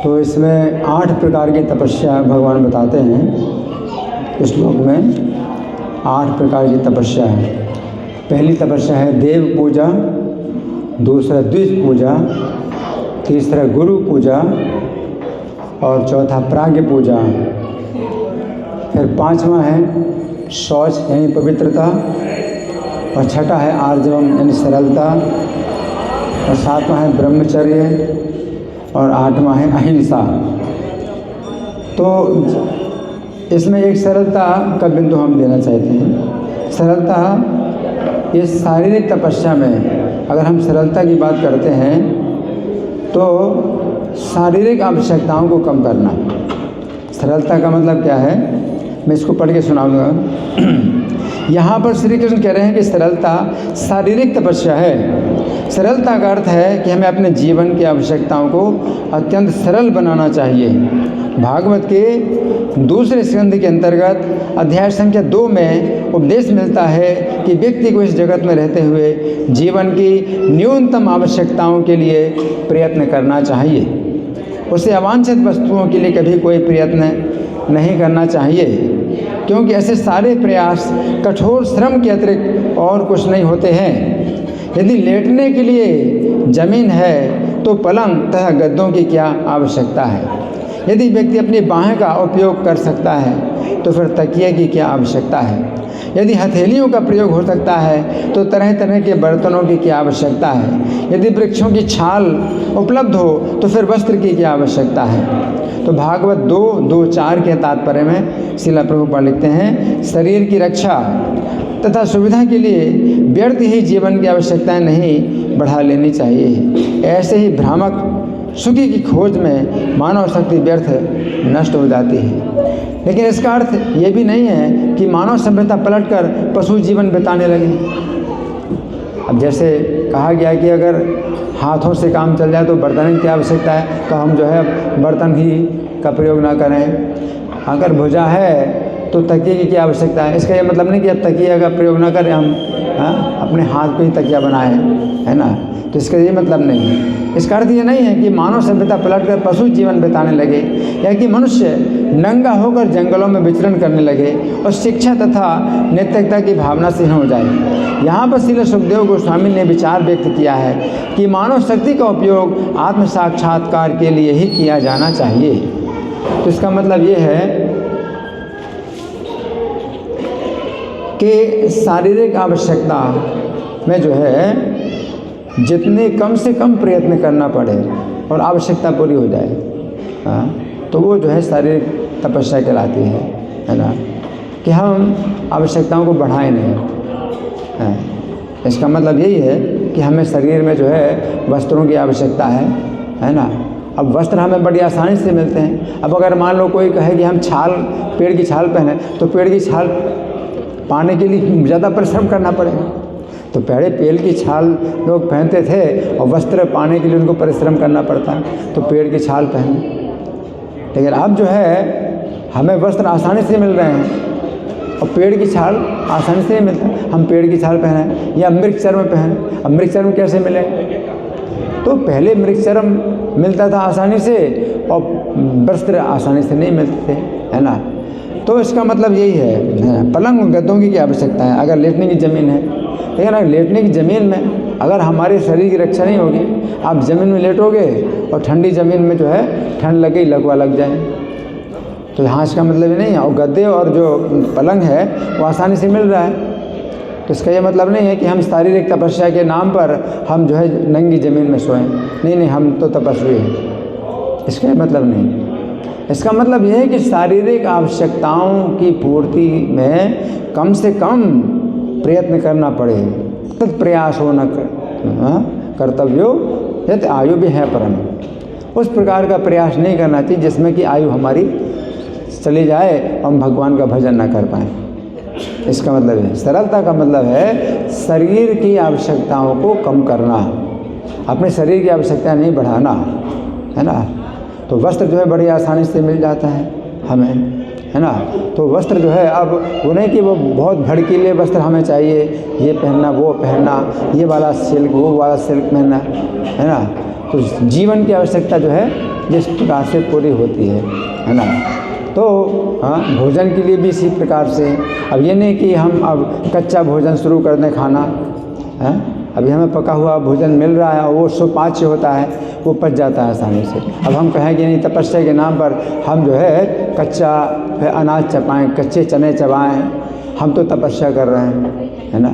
तो इसमें 8 प्रकार की तपस्या भगवान बताते हैं। इस श्लोक में 8 प्रकार की तपस्या है। पहली तपस्या है देव पूजा, दूसरा द्विज पूजा, तीसरा गुरु पूजा और चौथा प्राज्ञ पूजा। फिर 5वां है शौच यानी पवित्रता और छठा है आर्जवम यानी सरलता और 7वां है ब्रह्मचर्य और 8वां है अहिंसा। तो इसमें एक सरलता का बिंदु हम लेना चाहते हैं। सरलता, इस शारीरिक तपस्या में अगर हम सरलता की बात करते हैं तो शारीरिक आवश्यकताओं को कम करना। सरलता का मतलब क्या है, मैं इसको पढ़ के सुनाऊंगा। यहाँ पर श्री कृष्ण कह रहे हैं कि सरलता शारीरिक तपस्या है। सरलता का अर्थ है कि हमें अपने जीवन की आवश्यकताओं को अत्यंत सरल बनाना चाहिए। भागवत के दूसरे स्कंध के अंतर्गत अध्याय संख्या 2 में उपदेश मिलता है कि व्यक्ति को इस जगत में रहते हुए जीवन की न्यूनतम आवश्यकताओं के लिए प्रयत्न करना चाहिए। उसे अवांछित वस्तुओं के लिए कभी कोई प्रयत्न नहीं करना चाहिए, क्योंकि ऐसे सारे प्रयास कठोर श्रम के अतिरिक्त और कुछ नहीं होते हैं। यदि लेटने के लिए जमीन है तो पलंग तथा गद्दों की क्या आवश्यकता है। यदि व्यक्ति अपनी बाहें का उपयोग कर सकता है तो फिर तकिए की क्या आवश्यकता है। यदि हथेलियों का प्रयोग हो सकता है तो तरह तरह के बर्तनों की क्या आवश्यकता है। यदि वृक्षों की छाल उपलब्ध हो तो फिर वस्त्र की क्या आवश्यकता है। तो भागवत 2:2-4 के तात्पर्य में श्रील प्रभुपाद लिखते हैं, शरीर की रक्षा तथा सुविधा के लिए व्यर्थ ही जीवन की आवश्यकताएं नहीं बढ़ा लेनी चाहिए। ऐसे ही भ्रामक सुखी की खोज में मानव शक्ति व्यर्थ नष्ट हो जाती है। लेकिन इसका अर्थ ये भी नहीं है कि मानव सभ्यता पलटकर पशु जीवन बिताने लगे। अब जैसे कहा गया कि अगर हाथों से काम चल जाए तो बर्तन की क्या आवश्यकता है, तो हम जो है बर्तन ही का प्रयोग ना करें। अगर भुजा है तो तकिए की क्या आवश्यकता है। इसका ये मतलब नहीं कि अब तकिए का प्रयोग ना करें, हम अपने हाथ पे ही तकिया बनाए, है ना। तो इसका ये मतलब नहीं है। इसका अर्थ ये नहीं है कि मानव सभ्यता पलटकर पशु जीवन बिताने लगे या कि मनुष्य नंगा होकर जंगलों में विचरण करने लगे और शिक्षा तथा नैतिकता की भावना से हो जाए। यहाँ पर श्रील सुखदेव गोस्वामी ने विचार व्यक्त किया है कि मानव शक्ति का उपयोग आत्म साक्षात्कार के लिए ही किया जाना चाहिए। तो इसका मतलब ये है कि शारीरिक आवश्यकता में जो है जितने कम से कम प्रयत्न करना पड़े और आवश्यकता पूरी हो जाए, तो वो जो है शारीरिक तपस्या कहलाती है ना। कि हम आवश्यकताओं को बढ़ाएं नहीं। इसका मतलब यही है कि हमें शरीर में जो है वस्त्रों की आवश्यकता है ना। अब वस्त्र हमें बड़ी आसानी से मिलते हैं। अब अगर मान लो कोई कहे कि हम पेड़ की छाल पहने, तो पेड़ की छाल पाने के लिए ज़्यादा परिश्रम करना पड़ेगा। तो पहले पेड़ की छाल लोग पहनते थे और वस्त्र पाने के लिए उनको परिश्रम करना पड़ता, तो पेड़ की छाल पहने। लेकिन अब जो है हमें वस्त्र आसानी से मिल रहे हैं और पेड़ की छाल आसानी से मिलता है। हम पेड़ की छाल पहने या मृग चर्म पहने। अब मृग चर्म कैसे मिले, तो पहले मृग चर्म मिलता था आसानी से और वस्त्र आसानी से नहीं मिलते थे, है ना। तो इसका मतलब यही है, पलंग गद्दों की क्या आवश्यकता है अगर लेटने की ज़मीन है। लेकिन अगर लेटने की ज़मीन में अगर हमारे शरीर की रक्षा नहीं होगी, आप ज़मीन में लेटोगे और ठंडी ज़मीन में जो है ठंड लगे, लकवा लग जाए, तो यहाँ इसका मतलब ये नहीं है। और गद्दे और जो पलंग है वो आसानी से मिल रहा है, तो इसका ये मतलब नहीं है कि हम शारीरिक तपस्या के नाम पर हम जो है नंगी ज़मीन में सोएं। नहीं, हम तो तपस्वी हैं, इसका मतलब नहीं। इसका मतलब यह है कि शारीरिक आवश्यकताओं की पूर्ति में कम से कम प्रयत्न करना पड़े, तत्प्रयास हो न कर्तव्यो यत आयु भी है परम। उस प्रकार का प्रयास नहीं करना चाहिए जिसमें कि आयु हमारी चली जाए और हम भगवान का भजन न कर पाएँ। इसका मतलब है सरलता का मतलब है शरीर की आवश्यकताओं को कम करना, अपने शरीर की आवश्यकता नहीं बढ़ाना, है ना। तो वस्त्र जो है बड़ी आसानी से मिल जाता है हमें, है ना। तो वस्त्र जो है अब वो नहीं कि वो बहुत भड़कीले वस्त्र हमें चाहिए, ये पहनना वो पहनना, ये वाला सिल्क वो वाला सिल्क पहनना, है ना। तो जीवन की आवश्यकता जो है जिस प्रकार से पूरी होती है ना। तो हाँ, भोजन के लिए भी इसी प्रकार से। अब ये नहीं कि हम अब कच्चा भोजन शुरू कर दें खाना है। अभी हमें पका हुआ भोजन मिल रहा है और वो सुपाच्य होता है, वो पच जाता है आसानी से। अब हम कहें कि नहीं, तपस्या के नाम पर हम जो है कच्चा अनाज चबाएँ, कच्चे चने चबाएँ, हम तो तपस्या कर रहे हैं, है ना।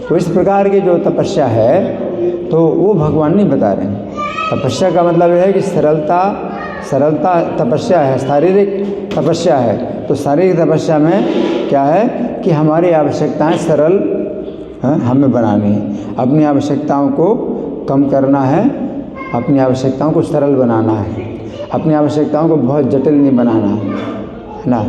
तो इस प्रकार की जो तपस्या है तो वो भगवान नहीं बता रहे हैं। तपस्या का मतलब यह है कि सरलता तपस्या है, शारीरिक तपस्या है। तो शारीरिक तपस्या में क्या है कि हमारी आवश्यकताएं सरल हमें बनानी है, अपनी आवश्यकताओं को कम करना है, अपनी आवश्यकताओं को सरल बनाना है, अपनी आवश्यकताओं को बहुत जटिल नहीं बनाना है ना।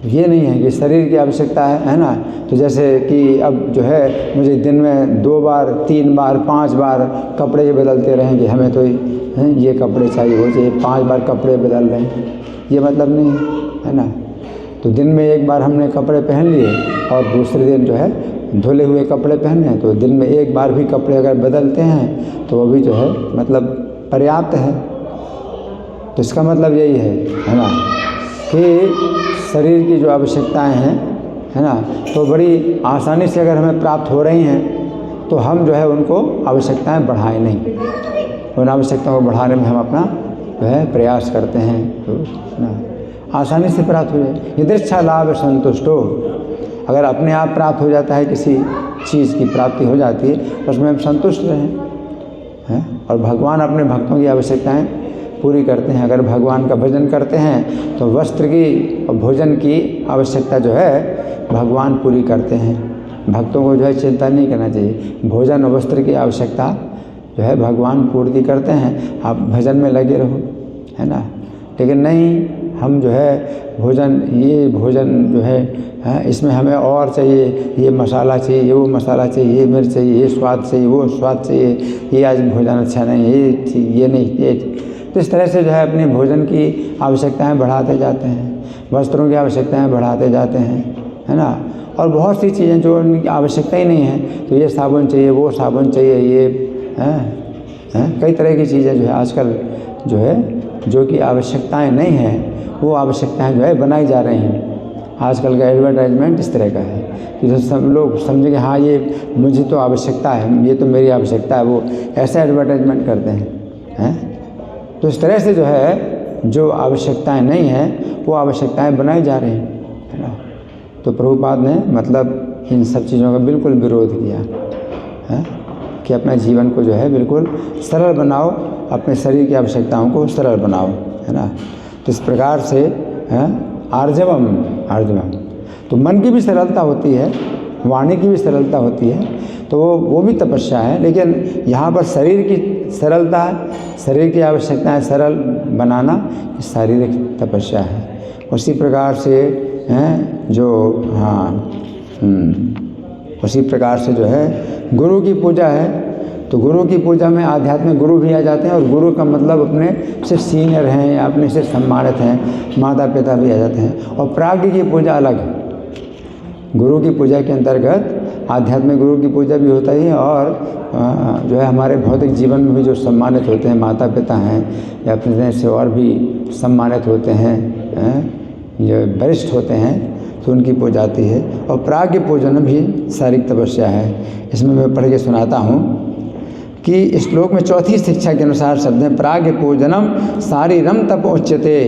ये नहीं है कि शरीर की आवश्यकता है ना। तो जैसे कि अब जो है मुझे दिन में 2 बार 3 बार 5 बार कपड़े बदलते रहेंगे, हमें तो ये कपड़े चाहिए, वो चाहिए, 5 बार कपड़े बदल रहे हैं, ये मतलब नहीं है ना। तो दिन में 1 बार हमने कपड़े पहन लिए और दूसरे दिन जो है धुले हुए कपड़े पहने हैं, तो दिन में 1 बार भी कपड़े अगर बदलते हैं तो वो भी जो है मतलब पर्याप्त है। तो इसका मतलब यही है ना, कि शरीर की जो आवश्यकताएं हैं, है ना, तो बड़ी आसानी से अगर हमें प्राप्त हो रही हैं तो हम जो है उनको आवश्यकताएं बढ़ाएं नहीं, उन आवश्यकताओं को बढ़ाने में हम अपना जो है प्रयास करते हैं, तो ना आसानी से प्राप्त हो जाए। यदृच्छा लाभ संतुष्टो, अगर अपने आप प्राप्त हो जाता है, किसी चीज़ की प्राप्ति हो जाती है, उसमें हम संतुष्ट रहें। और भगवान अपने भक्तों की आवश्यकताएं पूरी करते हैं। अगर भगवान का भजन करते हैं तो वस्त्र की और भोजन की आवश्यकता जो है भगवान पूरी करते हैं। भक्तों को जो है चिंता नहीं करना चाहिए, भोजन और वस्त्र की आवश्यकता जो है भगवान पूर्ति करते हैं, आप भजन में लगे रहो, है ना। लेकिन नहीं, हम जो है भोजन जो है इसमें हमें और चाहिए, ये मसाला चाहिए, ये वो मसाला चाहिए, ये मिर्च चाहिए, ये स्वाद चाहिए, वो स्वाद चाहिए, ये आज भोजन अच्छा नहीं, ये नहीं, ये। तो इस तरह से जो है अपने भोजन की आवश्यकताएं बढ़ाते जाते हैं, वस्त्रों की आवश्यकताएं बढ़ाते जाते हैं, है ना। और बहुत सी चीज़ें जो उनकी आवश्यकता ही नहीं है, तो ये साबुन चाहिए, वो साबुन चाहिए, ये कई तरह की चीज़ें जो है आजकल जो है जो कि आवश्यकताएं नहीं हैं, वो आवश्यकताएं जो है बनाई जा रही हैं। आजकल का एडवर्टाइजमेंट इस तरह का है कि जो सब लोग समझे कि हाँ ये मुझे तो आवश्यकता है, ये तो मेरी आवश्यकता है, वो ऐसा एडवर्टाइजमेंट करते हैं। तो इस तरह से जो है जो आवश्यकताएं नहीं हैं वो आवश्यकताएं बनाई जा रही हैं, है ना। तो प्रभुपाद ने मतलब इन सब चीज़ों का बिल्कुल विरोध किया है कि अपने जीवन को जो है बिल्कुल सरल बनाओ, अपने शरीर की आवश्यकताओं को सरल बनाओ, है ना। तो इस प्रकार से आर्जवम, तो मन की भी सरलता होती है, वाणी की भी सरलता होती है, तो वो भी तपस्या है। लेकिन यहाँ पर शरीर की सरलता है, शरीर की आवश्यकताएं सरल बनाना शारीरिक तपस्या है। उसी प्रकार से उसी प्रकार से जो है गुरु की पूजा है, तो गुरु की पूजा में आध्यात्मिक गुरु भी आ जाते हैं, और गुरु का मतलब अपने से सीनियर हैं या अपने से सम्मानित हैं, माता पिता भी आ जाते हैं। और प्राज्ञ की पूजा अलग है, गुरु की पूजा के अंतर्गत आध्यात्मिक गुरु की पूजा भी होता ही है, और जो है हमारे भौतिक जीवन में भी जो सम्मानित होते हैं माता पिता हैं या अपने से और भी सम्मानित होते हैं, जो वरिष्ठ होते हैं, तो उनकी पूजा आती है। और प्राज्ञ पूजन भी शारीरिक तपस्या है। इसमें मैं पढ़ के सुनाता हूँ कि श्लोक में चौथी शिक्षा के अनुसार शब्द है प्राज्ञ पूजनम शारीरम तप उच्यते,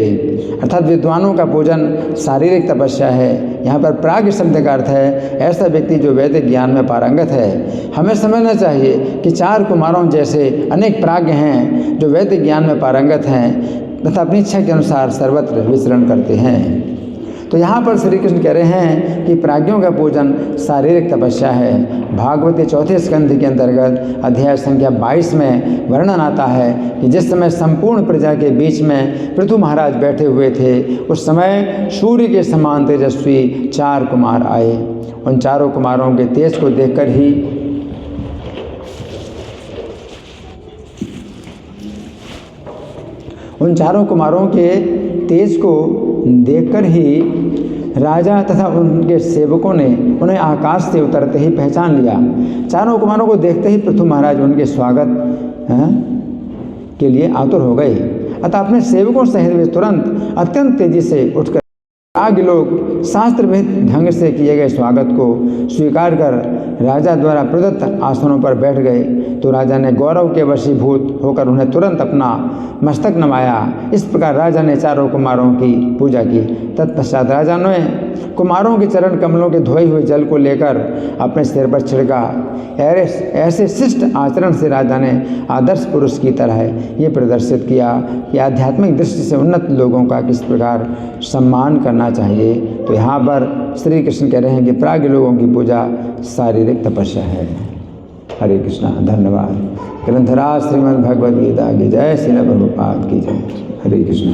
अर्थात विद्वानों का पूजन शारीरिक तपस्या है। यहाँ पर प्राज्ञ शब्द का अर्थ है ऐसा व्यक्ति जो वैदिक ज्ञान में पारंगत है। हमें समझना चाहिए कि 4 कुमारों जैसे अनेक प्राज्ञ हैं जो वैदिक ज्ञान में पारंगत हैं तथा अपनी इच्छा के अनुसार सर्वत्र विचरण करते हैं। तो यहाँ पर श्री कृष्ण कह रहे हैं कि प्राज्ञों का पूजन शारीरिक तपस्या है। भागवत चौथे स्कंध के अंतर्गत अध्याय संख्या 22 में वर्णन आता है कि जिस समय संपूर्ण प्रजा के बीच में पृथु महाराज बैठे हुए थे, उस समय सूर्य के समान तेजस्वी 4 कुमार आए। उन चारों कुमारों के तेज को देखकर ही राजा तथा उनके सेवकों ने उन्हें आकाश से उतरते ही पहचान लिया। चारों कुमारों को देखते ही पृथु महाराज उनके स्वागत के लिए आतुर हो गए। अतः अपने सेवकों सहित वे तुरंत अत्यंत तेजी से उठकर आगे लोग शास्त्र विहित ढंग से किए गए स्वागत को स्वीकार कर राजा द्वारा प्रदत्त आसनों पर बैठ गए। तो राजा ने गौरव के वशीभूत होकर उन्हें तुरंत अपना मस्तक नवाया। इस प्रकार राजा ने चारों कुमारों की पूजा की। तत्पश्चात राजा ने कुमारों के चरण कमलों के धोए हुए जल को लेकर अपने सिर पर छिड़का। ऐसे शिष्ट आचरण से राजा ने आदर्श पुरुष की तरह ये प्रदर्शित किया कि आध्यात्मिक दृष्टि से उन्नत लोगों का किस प्रकार सम्मान करना चाहिए। तो यहाँ पर श्री कृष्ण कह रहे हैं कि प्राज्ञ लोगों की पूजा शारीरिक तपस्या है। हरे कृष्णा। धन्यवाद। ग्रंथराज श्रीमद् भगवद गीता की जय। श्रील प्रभुपाद की जय। हरे कृष्णा।